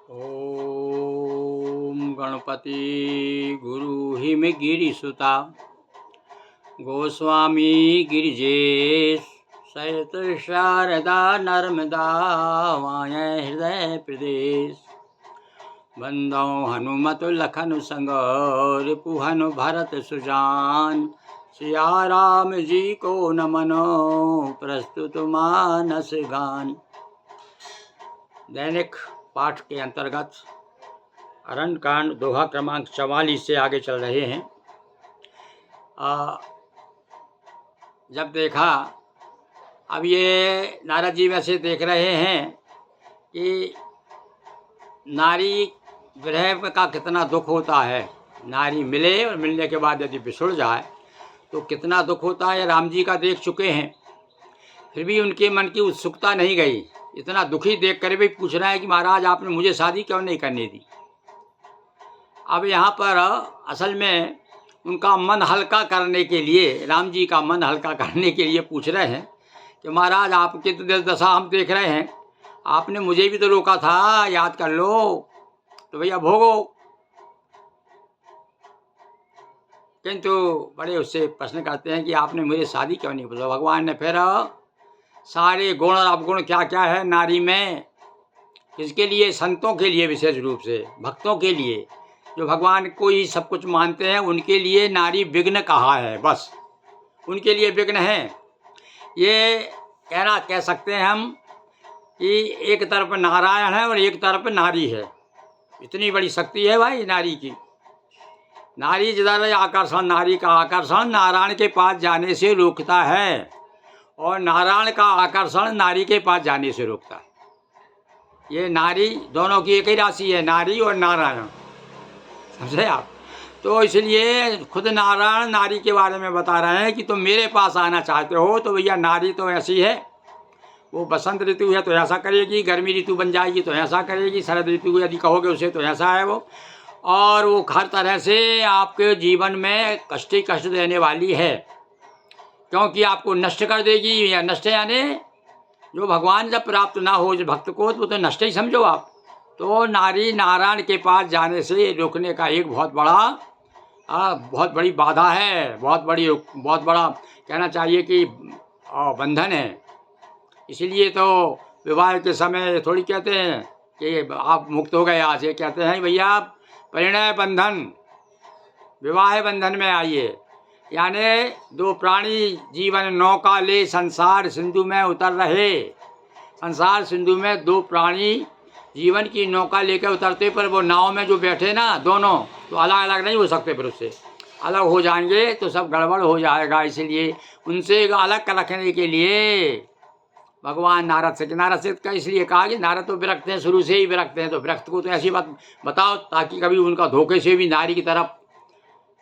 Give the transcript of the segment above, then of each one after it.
ओम गणपति गुरु हिमगिरिसुता गोस्वामी गिरिजेश सहित शारदा नर्मदा वाय हृदय प्रदेश बंदौ हनुमत लखन संग रिपुहनु भरत सुजान सिया राम जी को नमनो प्रस्तुत मानस गान। दैनिक पाठ के अंतर्गत अरण्य कांड दोहा क्रमांक 44 से आगे चल रहे हैं। जब देखा, अब ये नारद जी वैसे देख रहे हैं कि नारी विरह का कितना दुख होता है। नारी मिले और मिलने के बाद यदि बिछुड़ जाए तो कितना दुख होता है। राम जी का देख चुके हैं, फिर भी उनके मन की उत्सुकता नहीं गई। इतना दुखी देख कर भी पूछ रहा है कि महाराज आपने मुझे शादी क्यों नहीं करने दी। अब यहाँ पर असल में उनका मन हल्का करने के लिए, राम जी का मन हल्का करने के लिए पूछ रहे हैं कि महाराज आपकी तो दशा हम देख रहे हैं, आपने मुझे भी तो रोका था, याद कर लो, तो भैया भोगो। किंतु बड़े उससे प्रश्न करते हैं कि आपने मुझे शादी क्यों नहीं बोला। भगवान ने फिर सारे गुण और अवगुण क्या क्या है नारी में, इसके लिए, संतों के लिए, विशेष रूप से भक्तों के लिए, जो भगवान को ही सब कुछ मानते हैं, उनके लिए नारी विघ्न कहा है। बस उनके लिए विघ्न है। ये कह सकते हैं हम कि एक तरफ नारायण है और एक तरफ नारी है। इतनी बड़ी शक्ति है भाई नारी की। नारी जिधर आकर्षण, नारी का आकर्षण नारायण के पास जाने से रोकता है और नारायण का आकर्षण नारी के पास जाने से रोकता है। ये नारी दोनों की एक ही राशि है, नारी और नारायण, समझे आप। तो इसलिए खुद नारायण नारी के बारे में बता रहे हैं कि तुम मेरे पास आना चाहते हो तो भैया नारी तो ऐसी है, वो बसंत ऋतु है तो ऐसा करेगी, गर्मी ऋतु बन जाएगी तो ऐसा करेगी, शरद ऋतु यदि कहोगे उसे तो ऐसा है वो। और वो हर तरह से आपके जीवन में कष्ट ही कष्ट देने वाली है, क्योंकि आपको नष्ट कर देगी। या नष्ट यानी जो भगवान जब प्राप्त ना हो भक्त को तो नष्ट ही समझो आप। तो नारी नारायण के पास जाने से रोकने का एक बहुत बड़ी बाधा है, बहुत बड़ा कहना चाहिए कि बंधन है। इसलिए तो विवाह के समय थोड़ी कहते हैं कि आप मुक्त हो गए आज, ये कहते हैं भैया परिणय बंधन, विवाह बंधन में आइए। यानी दो प्राणी जीवन नौका ले संसार सिंधु में उतर रहे। संसार सिंधु में दो प्राणी जीवन की नौका लेकर उतरते, पर वो नाव में जो बैठे ना दोनों, तो अलग अलग नहीं हो सकते। फिर उससे अलग हो जाएंगे तो सब गड़बड़ हो जाएगा। इसलिए उनसे अलग रखने के लिए भगवान नारद से का इसलिए कहा कि नारद तो विरक्त हैं, शुरू से ही विरक्त हैं, तो विरक्त को तो ऐसी बात बताओ ताकि कभी उनका धोखे से भी नारी की तरफ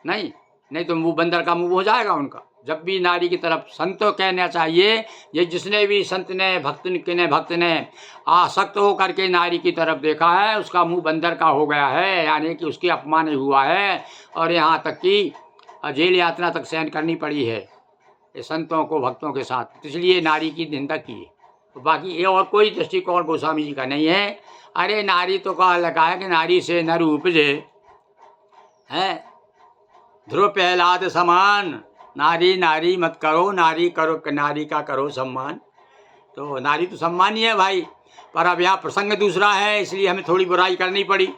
नहीं तो मुँह बंदर का मुँह हो जाएगा उनका। जब भी नारी की तरफ संत कहना चाहिए, ये जिसने भी संत ने भक्त ने आसक्त हो करके नारी की तरफ देखा है उसका मुँह बंदर का हो गया है, यानी कि उसकी अपमान हुआ है और यहाँ तक कि जेल यातना तक सहन करनी पड़ी है ये संतों को भक्तों के साथ। इसलिए नारी की निंदा की है। तो बाकी ये और कोई दृष्टिकोण गोस्वामी जी का नहीं है। अरे नारी तो कहा लगा है कि नारी से नर उपजे है, ध्रुव प्रहलाद समान। नारी नारी मत करो, नारी करो, नारी का करो सम्मान। तो नारी तो सम्मान ही है भाई, पर अब यहाँ प्रसंग दूसरा है, इसलिए हमें थोड़ी बुराई करनी पड़ी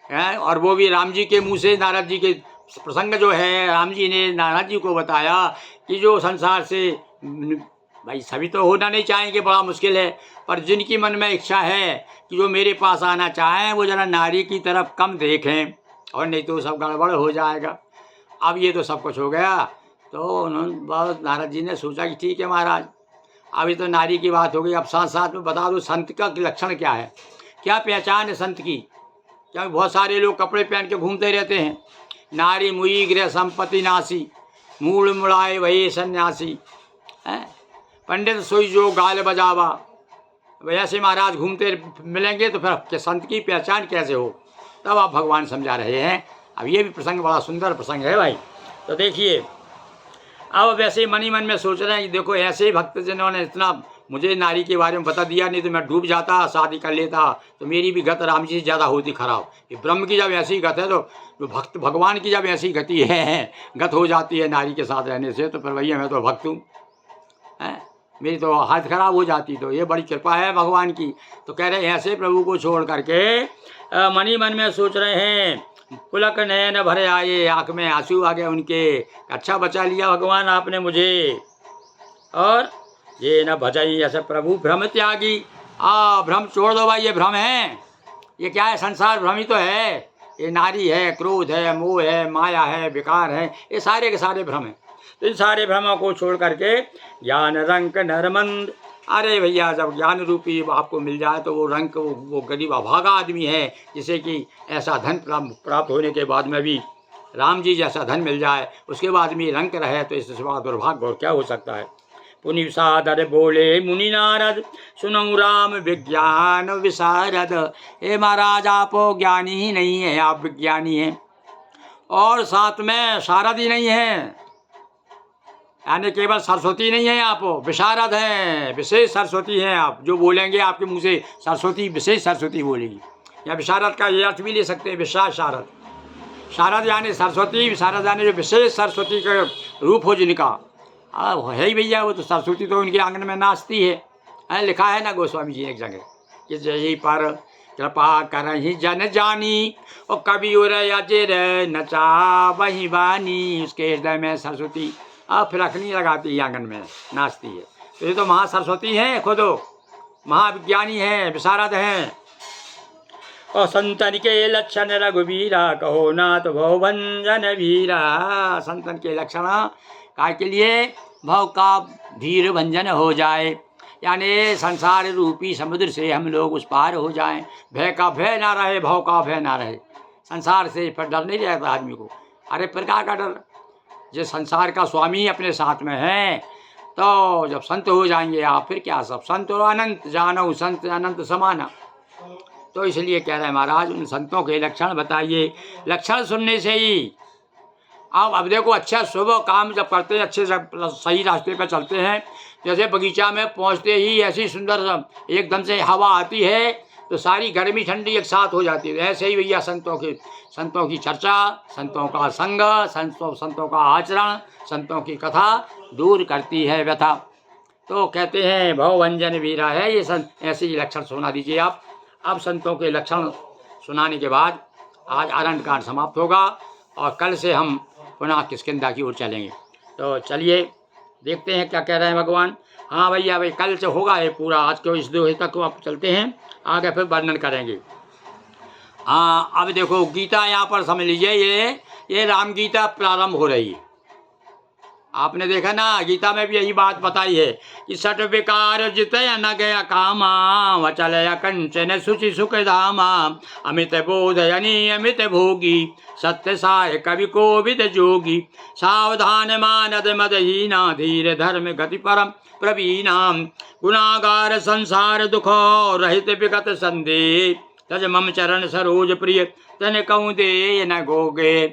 है। और वो भी राम जी के मुँह से, नारद जी के प्रसंग जो है, राम जी ने नारद जी को बताया कि जो संसार से भाई सभी तो होना नहीं चाहेंगे, बड़ा मुश्किल है, पर जिनकी मन में इच्छा है कि जो मेरे पास आना चाहें वो जरा नारी की तरफ कम देखें, और नहीं तो सब गड़बड़ हो जाएगा। अब ये तो सब कुछ हो गया, तो उन्होंने नारद जी ने सोचा कि ठीक है महाराज, अभी तो नारी की बात हो गई, अब साथ साथ में बता दो संत का लक्षण क्या है, क्या पहचान है संत की। क्योंकि बहुत सारे लोग कपड़े पहन के घूमते रहते हैं। नारी मुई गृह संपत्ति नासी, मूल मुड़ाए वही सन्यासी है, पंडित सोई जो गाल बजावा। वैसे महाराज घूमते मिलेंगे तो फिर संत की पहचान कैसे हो। तब आप भगवान समझा रहे हैं। अब ये भी प्रसंग बड़ा सुंदर प्रसंग है भाई। तो देखिए, अब वैसे मन ही मन में सोच रहे हैं कि देखो ऐसे भक्त जिन्होंने इतना मुझे नारी के बारे में बता दिया, नहीं तो मैं डूब जाता, शादी कर लेता, तो मेरी भी गत राम जी से ज़्यादा होती खराब। ये ब्रह्म की जब ऐसी गत है, तो भक्त भगवान की जब ऐसी गति है, गत हो जाती है नारी के साथ रहने से, तो फिर भैया मैं तो भक्त हूँ, मेरी तो हालत खराब हो जाती। तो ये बड़ी कृपा है भगवान की। तो कह रहे हैं ऐसे प्रभु को छोड़ करके मनी मन में सोच रहे हैं, पुलक नयन भरे आए, आँख में आंसू आ गए उनके, अच्छा बचा लिया भगवान आपने मुझे। और ये न भजाई ऐसे प्रभु भ्रम त्यागी, भ्रम छोड़ दो भाई, ये भ्रम है, ये क्या है, संसार भ्रम ही तो है। ये नारी है, क्रोध है, मोह है, माया है, विकार है, ये सारे के सारे भ्रम हैं। तो इन सारे भ्रमों को छोड़ करके ज्ञान रंक नरमंद, अरे भैया जब ज्ञान रूपी आपको मिल जाए तो वो रंक, वो गरीब अभागा आदमी है, जिसे कि ऐसा धन प्राप्त होने के बाद में भी राम जी जैसा धन मिल जाए, उसके बाद में रंक रहे, तो इससे बड़ा दुर्भाग्य और क्या हो सकता है। पुनि विषादर बोले मुनि नारद, सुनऊ राम विज्ञान विशारद। हे महाराज आप ज्ञानी ही नहीं है, आप विज्ञानी हैं और साथ में शारद ही नहीं है, यानी केवल सरस्वती नहीं है, आप विशारद हैं, विशेष सरस्वती हैं। आप जो बोलेंगे आपके मुंह से सरस्वती, विशेष सरस्वती बोलेगी। या विशारद का ये अर्थ भी ले सकते हैं, विशाल शारद, शारद यानी सरस्वती, विशारद यानी जो विशेष सरस्वती का रूप हो जिनका, है ही भैया, वो तो सरस्वती तो उनके आंगन में नाचती है। लिखा है ना गोस्वामी जी एक जगह कि जही पर कृपा करहि जन जानी, और कभी उर अजर नचा वही बानी, उसके हृदय में सरस्वती फिर अखनी लगाती है, आंगन में नाचती है। तो ये तो महासरस्वती हैं, खुद महाविज्ञानी हैं, विशारद हैं। और संतन के लक्षण रघुवीरा, कहो नाथ भव भंजन वीरा। संतन के लक्षण काय के लिए, भव का धीर भंजन हो जाए, यानी संसार रूपी समुद्र से हम लोग उस पार हो जाएं, भय का भय ना रहे, भव का भय ना रहे, संसार से फिर डर नहीं रहता आदमी को। अरे प्रकार का डर, जो संसार का स्वामी अपने साथ में है, तो जब संत हो जाएंगे आप, फिर क्या सब संत और अनंत जानो, संत अनंत समाना। तो इसलिए कह रहे हैं महाराज उन संतों के लक्षण बताइए। लक्षण सुनने से ही अब देखो, अच्छा शुभ काम जब करते हैं, अच्छे सही रास्ते पर चलते हैं, जैसे बगीचा में पहुंचते ही ऐसी सुंदर एकदम से हवा आती है, तो सारी गर्मी ठंडी एक साथ हो जाती है। ऐसे ही भैया संतों की चर्चा, संतों का संग, संतों का आचरण, संतों की कथा दूर करती है व्यथा। तो कहते हैं भवभंजन वीरा है ये ऐसे ही लक्षण सुना दीजिए आप। अब संतों के लक्षण सुनाने के बाद आज आरण्य कांड समाप्त होगा, और कल से हम पुनः किष्किंधा की ओर चलेंगे। तो चलिए देखते हैं क्या कह रहे हैं भगवान। हाँ भैया भाई, कल से होगा ये पूरा, आज के इस 2 तक आप चलते हैं, आगे फिर वर्णन करेंगे। हाँ अब देखो गीता यहाँ पर समझ लीजिए, ये राम गीता प्रारंभ हो रही है। आपने देखा ना, गीता में भी यही बात बताई है कि सट विकार जितय न गया कामा, वचल कंचन सुचि सुख धामा, अमित बोधयनी अमित भोगी, सत्य साय कवि कोविद जोगी, सावधान मानद मदहीना, धीर धर्म गति परम प्रवीणाम, गुणागार संसार दुख रहित विगत संदेह, तज मम चरण सरोज प्रिय तन कहूँ दे न गोगे।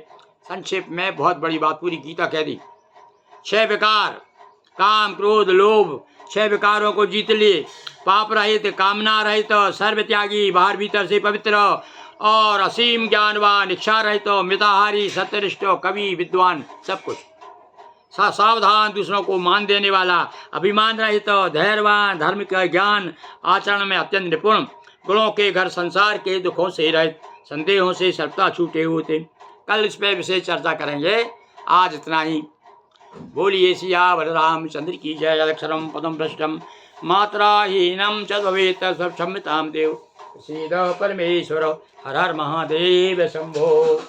संक्षेप में बहुत बड़ी बात पूरी गीता कह दी। 6 विकार, काम क्रोध लोभ, 6 विकारों को जीत लिए, पाप रहित, कामना रहित, सर्व त्यागी, बाहर भीतर से पवित्र, और असीम ज्ञानवान, इच्छा रहित, मिताहारी, सत्यनिष्ठ, कवि, विद्वान, सब कुछ। सावधान, दूसरों को मान देने वाला, अभिमान रहित, धैर्यवान, धर्म का ज्ञान, आचरण में अत्यंत निपुण, गुणों के घर, संसार के दुखों से रहित, संदेहों से सर्वथा छूटे होते। कल इस पर विशेष चर्चा करेंगे। आज इतना ही। बोलिए सियावर रामचंद्र की जय। अक्षरम पदम भ्रष्टम मात्राहीनम च भवेत् क्षम्यतां देव। सीध परमेश्वर। हर हर महादेव शंभो।